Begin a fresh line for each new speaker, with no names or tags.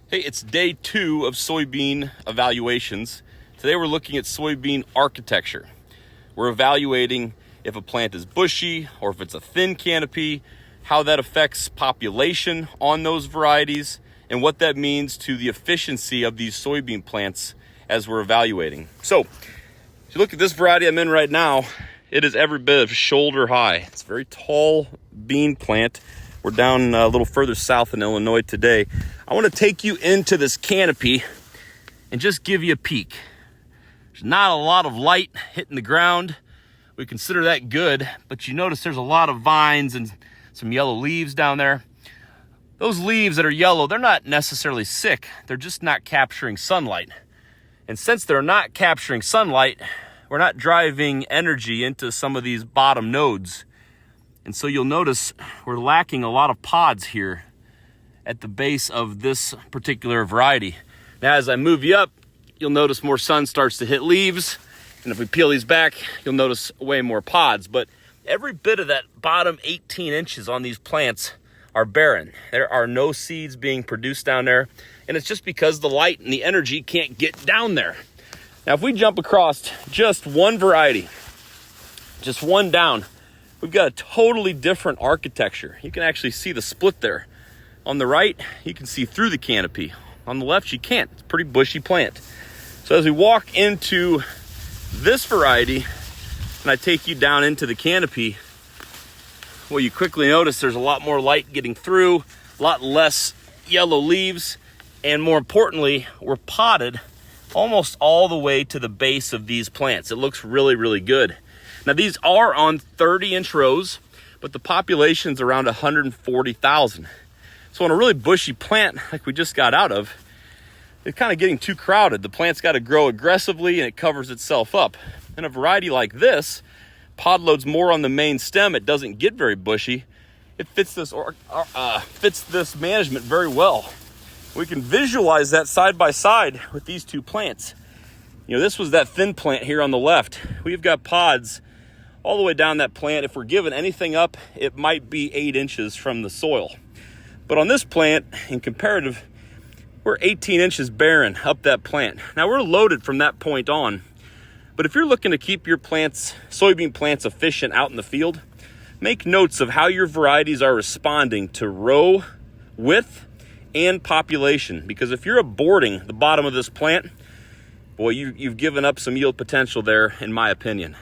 Hey, it's day 2 of soybean evaluations. Today we're looking at soybean architecture. We're evaluating if a plant is bushy or if it's a thin canopy, how that affects population on those varieties, and what that means to the efficiency of these soybean plants as we're evaluating. So, if you look at this variety I'm in right now, it is every bit of shoulder high. It's a very tall bean plant. We're down a little further south in Illinois today. I want to take you into this canopy and just give you a peek. There's not a lot of light hitting the ground. We consider that good, but you notice there's a lot of vines and some yellow leaves down there. Those leaves that are yellow, they're not necessarily sick. They're just not capturing sunlight. And since they're not capturing sunlight, we're not driving energy into some of these bottom nodes. And so you'll notice we're lacking a lot of pods here at the base of this particular variety. Now, as I move you up, you'll notice more sun starts to hit leaves. And if we peel these back, you'll notice way more pods. But every bit of that bottom 18 inches on these plants are barren. There are no seeds being produced down there. And it's just because the light and the energy can't get down there. Now, if we jump across just one variety, just one down, we've got a totally different architecture. You can actually see the split there. On the right, you can see through the canopy. On the left, you can't. It's a pretty bushy plant. So as we walk into this variety, and I take you down into the canopy, well, you quickly notice there's a lot more light getting through, a lot less yellow leaves, and more importantly, we're potted almost all the way to the base of these plants. It looks really, really good. Now, these are on 30-inch rows, but the population's around 140,000. So on a really bushy plant like we just got out of, it's kind of getting too crowded. The plant's got to grow aggressively and it covers itself up. In a variety like this, pod load's more on the main stem. It doesn't get very bushy. It fits this management very well. We can visualize that side by side with these two plants. You know, this was that thin plant here on the left. We've got pods all the way down that plant. If we're giving anything up, it might be 8 inches from the soil. But on this plant, in comparative, we're 18 inches barren up that plant. Now, we're loaded from that point on. But if you're looking to keep your plants, soybean plants, efficient out in the field, make notes of how your varieties are responding to row width and population. Because if you're aborting the bottom of this plant, boy, you've given up some yield potential there, in my opinion.